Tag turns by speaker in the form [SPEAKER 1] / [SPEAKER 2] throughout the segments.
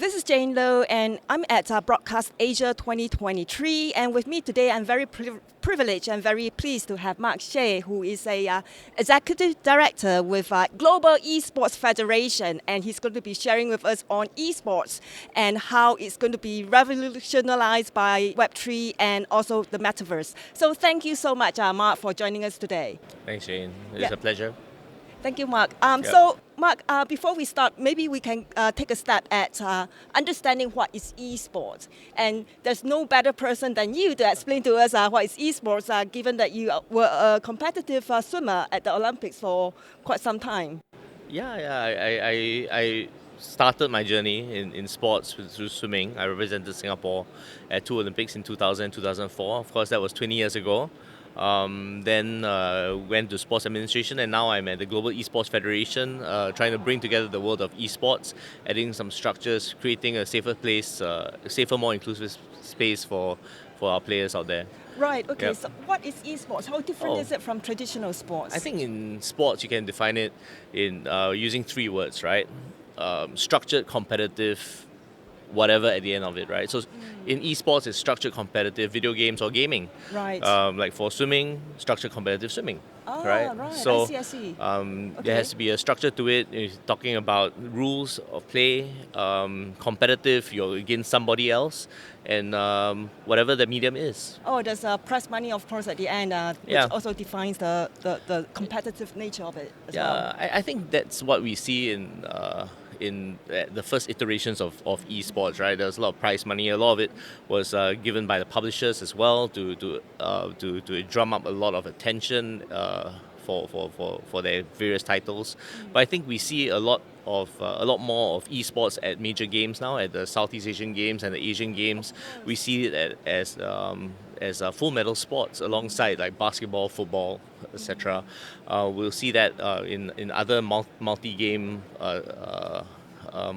[SPEAKER 1] This is Jane Low, and I'm at Broadcast Asia 2023. And with me today, I'm very privileged and very pleased to have Mark Shea, who is a executive director with Global Esports Federation, and he's going to be sharing with us on esports and how it's going to be revolutionized by Web3 and also the Metaverse. So thank you so much, Mark, for joining us today.
[SPEAKER 2] Thanks, Jane. It's a pleasure.
[SPEAKER 1] Thank you, Mark. So, Mark, before we start, maybe we can take a step at understanding what is esports. And there's no better person than you to explain to us what is esports, given that you were a competitive swimmer at the Olympics for quite some time.
[SPEAKER 2] I started my journey in sports through swimming. I represented Singapore at two Olympics in 2000 and 2004. Of course, that was 20 years ago. Then went to sports administration, and now I'm at the Global Esports Federation, trying to bring together the world of esports, adding some structures, creating a safer place, a safer, more inclusive space for our players out there.
[SPEAKER 1] Right, okay, So what is esports? How different is it from traditional sports?
[SPEAKER 2] I think in sports you can define it in using three words, right? Structured, competitive, whatever at the end of it, right? So in esports, it's structured competitive video games or gaming.
[SPEAKER 1] Right.
[SPEAKER 2] Like for swimming, structured competitive swimming.
[SPEAKER 1] Right.
[SPEAKER 2] So
[SPEAKER 1] I see.
[SPEAKER 2] there has to be a structure to it. You're talking about rules of play, competitive, you're against somebody else, and whatever the medium is.
[SPEAKER 1] Oh, there's prize money, of course, at the end, which also defines the competitive nature of it as well.
[SPEAKER 2] I think that's what we see in the first iterations of esports, right? There was a lot of prize money. A lot of it was given by the publishers as well to drum up a lot of attention for their various titles. But I think we see a lot more of esports at major games now, at the Southeast Asian Games and the Asian Games. We see it as full medal sports alongside like basketball, football, etc. We'll see that in other multi-game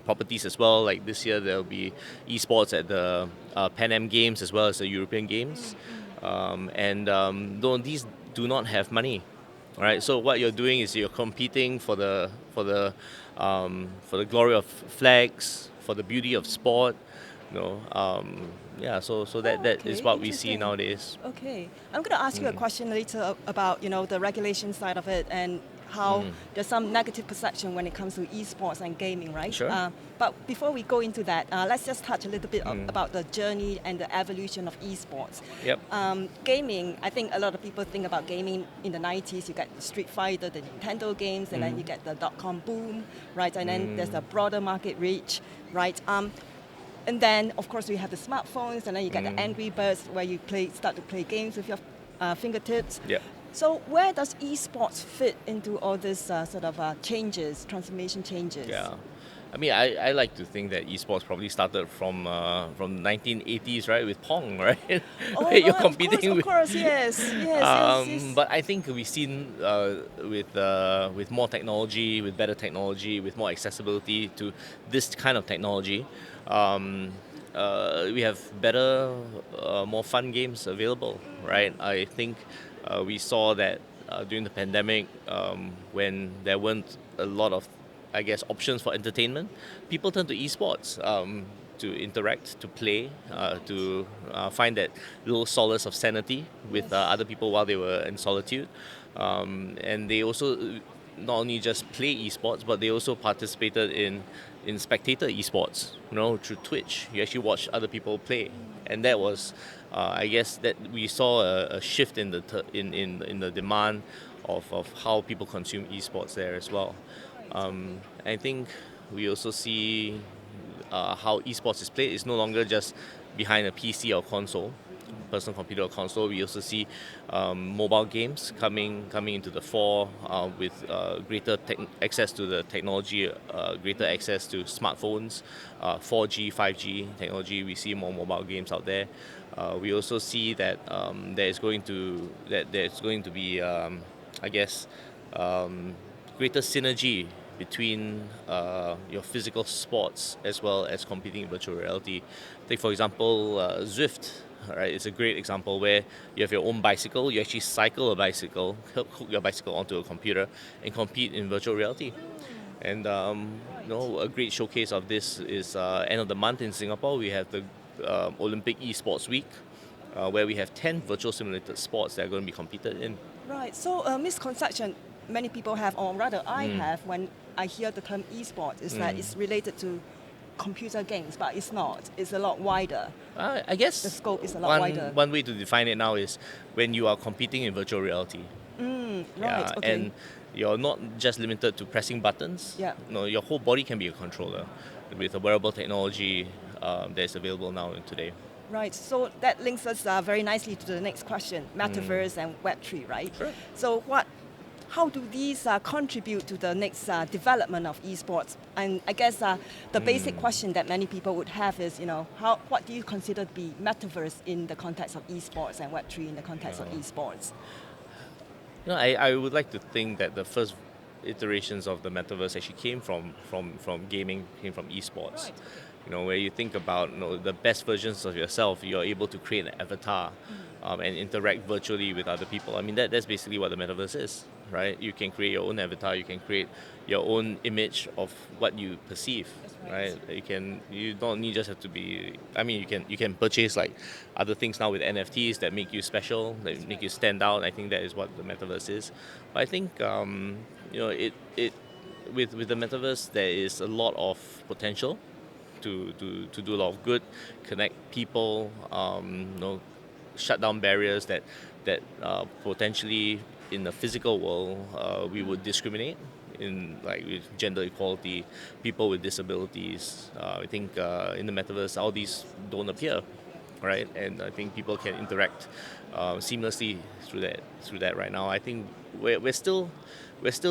[SPEAKER 2] properties as well. Like this year, there will be esports at the Pan Am Games as well as the European Games, and though these do not have money. All right, so what you're doing is you're competing for the glory of flags, for the beauty of sport. So that is what we see nowadays.
[SPEAKER 1] Okay, I'm going to ask you a question later about the regulation side of it and how there's some negative perception when it comes to esports and gaming, right?
[SPEAKER 2] Sure.
[SPEAKER 1] But before we go into that, let's just touch a little bit about the journey and the evolution of esports.
[SPEAKER 2] Yep.
[SPEAKER 1] Gaming, I think a lot of people think about gaming in the 90s. You get the Street Fighter, the Nintendo games, and then you get the dot-com boom, right? And then there's a broader market reach, right? And then, of course, we have the smartphones, and then you get the Angry Birds where you start to play games with your fingertips.
[SPEAKER 2] Yeah.
[SPEAKER 1] So where does esports fit into all this transformation changes?
[SPEAKER 2] Yeah. I mean, I like to think that esports probably started from 1980s, right, with Pong, right?
[SPEAKER 1] Oh,
[SPEAKER 2] You're
[SPEAKER 1] right,
[SPEAKER 2] competing
[SPEAKER 1] of course, yes.
[SPEAKER 2] But I think we've seen with more technology, with better technology, with more accessibility to this kind of technology, we have better, more fun games available, right? I think we saw that during the pandemic, when there weren't a lot of options for entertainment, people turn to esports to interact, to play, to find that little solace of sanity with other people while they were in solitude. And they also not only just play esports, but they also participated in spectator esports, through Twitch. You actually watch other people play. And that was, that we saw a shift in the demand of how people consume esports there as well. I think we also see how esports is played. It's no longer just behind a PC or console, personal computer or console. We also see mobile games coming into the fore with greater access to the technology, greater access to smartphones, 4G, 5G technology. We see more mobile games out there. We also see that there's going to be greater synergy between your physical sports as well as competing in virtual reality. Take for example Zwift. Right, it's a great example where you have your own bicycle. You actually cycle a bicycle, hook your bicycle onto a computer, and compete in virtual reality. And a great showcase of this is end of the month in Singapore. We have the Olympic Esports Week, where we have 10 virtual simulated sports that are going to be competed in.
[SPEAKER 1] Right. So a misconception many people have, or rather I have, when I hear the term esports, is that it's related to computer games, but it's not. It's a lot wider.
[SPEAKER 2] I guess
[SPEAKER 1] The scope is a lot wider.
[SPEAKER 2] one way to define it now is when you are competing in virtual reality.
[SPEAKER 1] Right. Okay.
[SPEAKER 2] And you're not just limited to pressing buttons.
[SPEAKER 1] Yeah.
[SPEAKER 2] No, your whole body can be a controller with the wearable technology that is available now and today.
[SPEAKER 1] Right, so that links us very nicely to the next question, Metaverse and Web3, right?
[SPEAKER 2] Sure.
[SPEAKER 1] So how do these contribute to the next development of esports? And I guess the basic question that many people would have is, what do you consider to be Metaverse in the context of esports and Web3 in the context of esports?
[SPEAKER 2] I would like to think that the first iterations of the Metaverse actually came from gaming, came from esports.
[SPEAKER 1] Right.
[SPEAKER 2] Where you think about the best versions of yourself, you're able to create an avatar and interact virtually with other people. I mean, that's basically what the Metaverse is, right? You can create your own avatar, you can create your own image of what you perceive, right? You don't need just have to be. I mean, you can purchase like other things now with NFTs that make you special, that make you stand out. I think that is what the Metaverse is. But I think it with the Metaverse there is a lot of potential to do a lot of good, connect people, shut down barriers that potentially in the physical world we would discriminate in, like with gender equality, people with disabilities. I think in the Metaverse all these don't appear, right? And I think people can interact seamlessly through that right now. I think we're still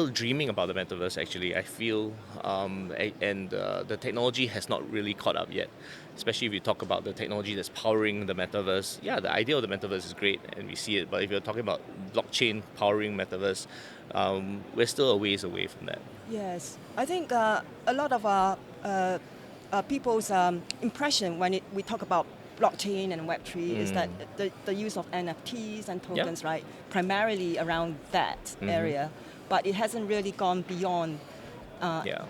[SPEAKER 2] dreaming about the Metaverse, actually. I feel, and the technology has not really caught up yet. Especially if you talk about the technology that's powering the Metaverse. Yeah, the idea of the Metaverse is great, and we see it. But if you're talking about blockchain powering Metaverse, we're still a ways away from that.
[SPEAKER 1] Yes, I think a lot of people's impression when we talk about blockchain and Web3 is that the use of NFTs and tokens, right, primarily around that area. But it hasn't really gone beyond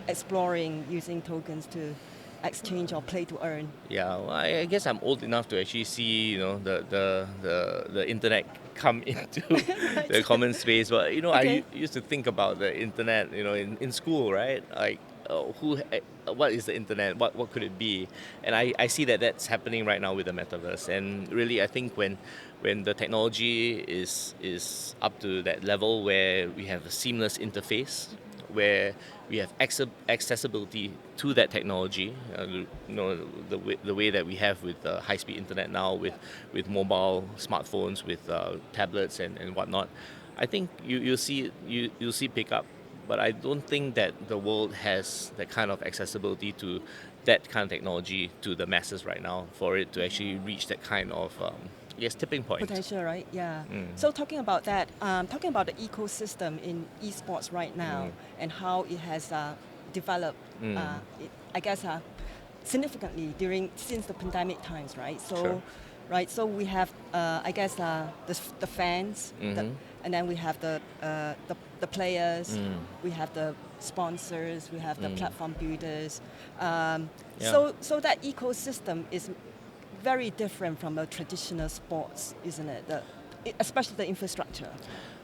[SPEAKER 1] exploring using tokens to exchange or play to earn.
[SPEAKER 2] Yeah, well, I guess I'm old enough to actually see the internet come into the common space. But I used to think about the internet in school, right? Like what is the internet? What could it be? And I see that that's happening right now with the Metaverse. And really, I think when the technology is up to that level where we have a seamless interface, where we have accessibility to that technology, the way that we have with high-speed internet now, with mobile smartphones, with tablets and whatnot, I think you'll see pick up. But I don't think that the world has that kind of accessibility to that kind of technology to the masses right now for it to actually reach that kind of tipping point.
[SPEAKER 1] Potential, right? Yeah. So talking about that, talking about the ecosystem in esports right now and how it has developed, I guess, significantly since the pandemic times, right? So,
[SPEAKER 2] Sure.
[SPEAKER 1] Right. So we have, I guess, the fans, and then we have the players, we have the sponsors, we have the platform builders. So that ecosystem is very different from a traditional sports, isn't it? Especially the infrastructure.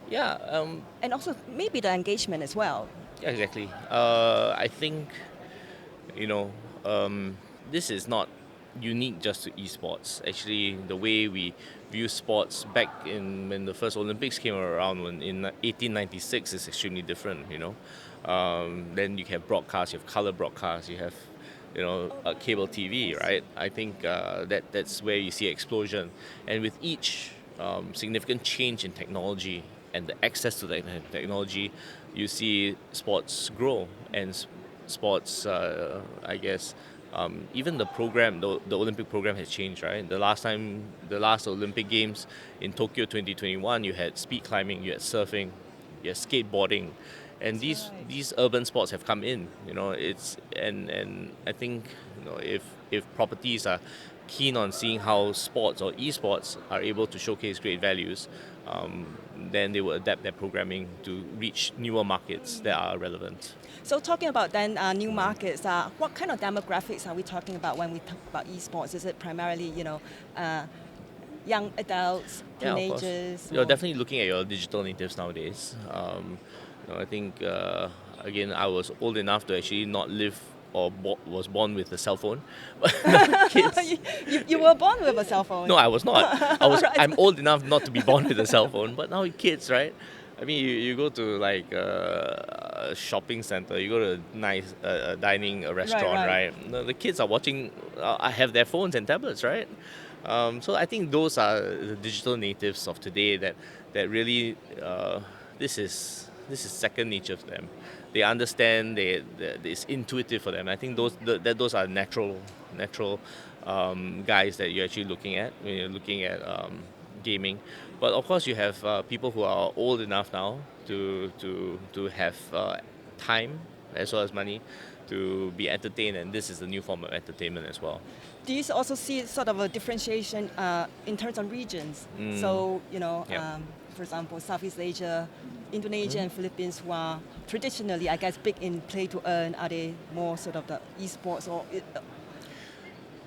[SPEAKER 2] Yeah.
[SPEAKER 1] And also maybe the engagement as well.
[SPEAKER 2] Yeah, exactly. I think, this is not unique just to esports. Actually, the way we view sports back when the first Olympics came around in 1896 is extremely different, Then you have broadcast, you have color broadcast, you have cable TV, right? I think that's where you see explosion. And with each significant change in technology and the access to that technology, you see sports grow. And sports, I guess, even the program, the Olympic program has changed, right? The last Olympic Games in Tokyo 2021, you had speed climbing, you had surfing, you had skateboarding. And these urban sports have come in, and I think if properties are keen on seeing how sports or esports are able to showcase great values, then they will adapt their programming to reach newer markets that are relevant.
[SPEAKER 1] So talking about then new markets, what kind of demographics are we talking about when we talk about esports? Is it primarily, young adults,
[SPEAKER 2] Yeah, of course.
[SPEAKER 1] teenagers?
[SPEAKER 2] You're
[SPEAKER 1] or-
[SPEAKER 2] definitely looking at your digital natives nowadays. I think again, I was old enough to actually not live or was born with a cell phone. But kids,
[SPEAKER 1] you were born with a cell phone.
[SPEAKER 2] no, I was not. I was.
[SPEAKER 1] Right.
[SPEAKER 2] I'm old enough not to be born with a cell phone. But now kids, right? I mean, you go to like a shopping center, you go to a nice dining a restaurant,
[SPEAKER 1] right.
[SPEAKER 2] right? The kids are watching. I have their phones and tablets, right? So I think those are the digital natives of today that really this is second nature to them. They understand. It's intuitive for them. I think those are natural guys that you're actually looking at when you're looking at gaming. But of course, you have people who are old enough now to have time as well as money to be entertained, and this is a new form of entertainment as well.
[SPEAKER 1] Do you also see sort of a differentiation in terms of regions? So,
[SPEAKER 2] Yep.
[SPEAKER 1] for example, Southeast Asia, Indonesia and Philippines, who are traditionally, I guess, big in play to earn, are they more sort of the esports or...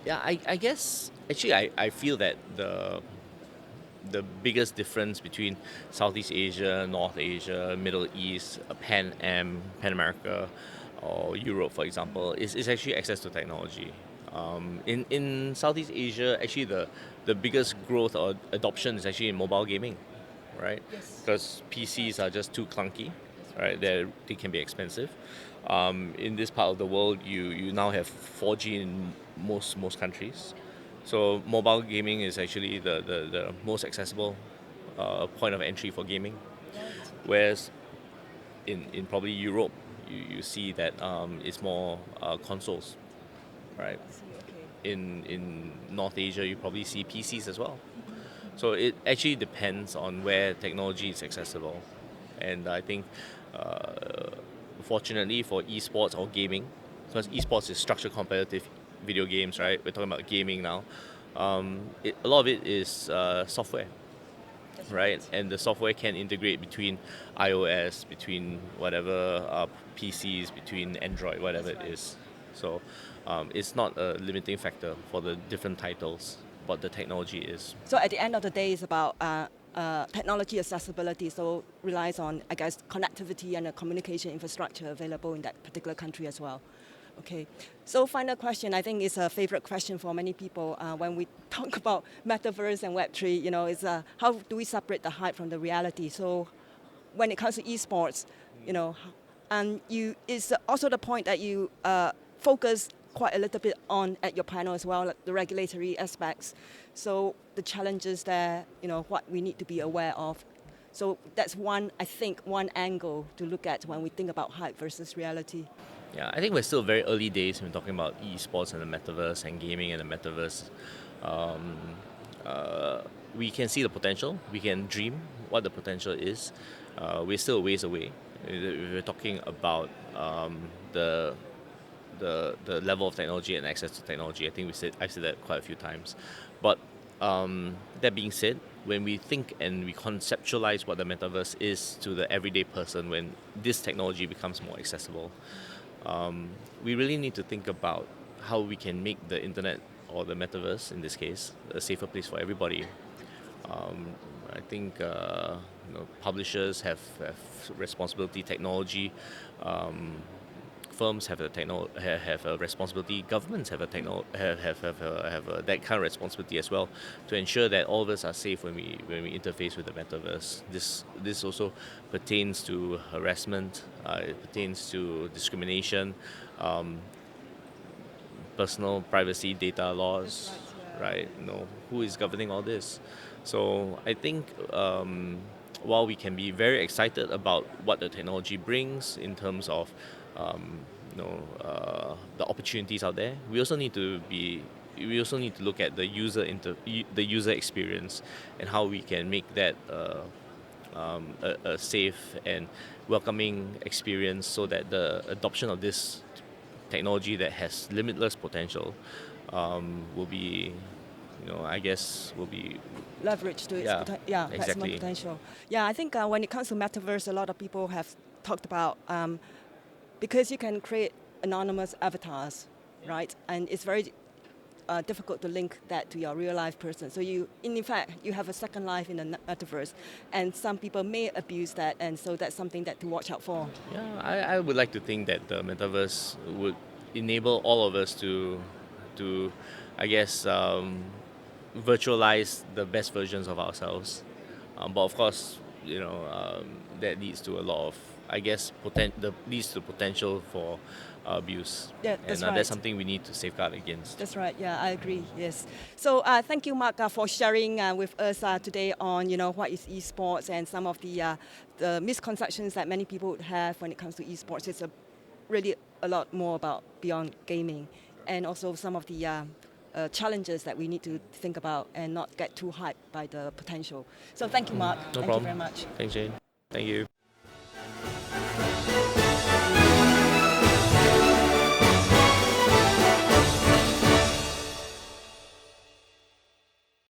[SPEAKER 2] Yeah, I guess actually I feel that the biggest difference between Southeast Asia, North Asia, Middle East, Pan America, or Europe, for example, is actually access to technology. In Southeast Asia, actually the biggest growth or adoption is actually in mobile gaming, right?
[SPEAKER 1] Yes.
[SPEAKER 2] Because PCs are just too clunky, right? They can be expensive. In this part of the world, you now have 4G in most countries. So mobile gaming is actually the most accessible point of entry for gaming. Whereas in probably Europe, you see that it's more consoles, right? In North Asia, you probably see PCs as well. So it actually depends on where technology is accessible. And I think, fortunately for esports or gaming, because esports is structured competitive video games, right? We're talking about gaming now. A lot of it is software, right? And the software can integrate between iOS, between whatever PCs, between Android, whatever it is. So it's not a limiting factor for the different titles, what the technology is.
[SPEAKER 1] So at the end of the day, it's about technology accessibility. So relies on, I guess, connectivity and the communication infrastructure available in that particular country as well. Okay. So final question, I think is a favorite question for many people when we talk about Metaverse and Web3, is how do we separate the hype from the reality? So when it comes to esports, and it's also the point that you focus quite a little bit on at your panel as well, like the regulatory aspects. So the challenges there, what we need to be aware of. So that's one angle to look at when we think about hype versus reality.
[SPEAKER 2] Yeah, I think we're still very early days when we're talking about esports and the metaverse and gaming and the metaverse. We can see the potential. We can dream what the potential is. We're still a ways away. We're talking about the level of technology and access to technology. I think I've said that quite a few times. But that being said, when we think and we conceptualize what the metaverse is to the everyday person, when this technology becomes more accessible, we really need to think about how we can make the internet or the metaverse, in this case, a safer place for everybody. I think publishers have responsibility, technology firms have a responsibility, governments have that kind of responsibility as well, to ensure that all of us are safe when we interface with the metaverse. This also pertains to harassment, it pertains to discrimination, personal privacy, data laws, right? Who is governing all this? So I think while we can be very excited about what the technology brings in terms of the opportunities out there, we also need to look at the user experience and how we can make that a safe and welcoming experience, so that the adoption of this technology that has limitless potential will be, I guess will be.
[SPEAKER 1] Leverage to its maximum
[SPEAKER 2] exactly.
[SPEAKER 1] potential. Yeah, I think when it comes to metaverse, a lot of people have talked about because you can create anonymous avatars, right? And it's very difficult to link that to your real life person. So in fact, you have a second life in the metaverse, and some people may abuse that, and so that's something that to watch out for.
[SPEAKER 2] Yeah, I would like to think that the metaverse would enable all of us to I guess, virtualize the best versions of ourselves. But of course, that leads to a lot of, I guess, leads to potential for abuse.
[SPEAKER 1] Yeah, that's
[SPEAKER 2] And
[SPEAKER 1] right.
[SPEAKER 2] that's something we need to safeguard against.
[SPEAKER 1] That's right. Yeah, I agree. Yes. So thank you, Mark, for sharing with us today on what is esports and some of the misconceptions that many people would have when it comes to esports. It's really a lot more about beyond gaming, and also some of the challenges that we need to think about and not get too hyped by the potential. So thank you, Mark.
[SPEAKER 2] No
[SPEAKER 1] Thank
[SPEAKER 2] problem.
[SPEAKER 1] you very much.
[SPEAKER 2] Thanks, Jane. Thank you.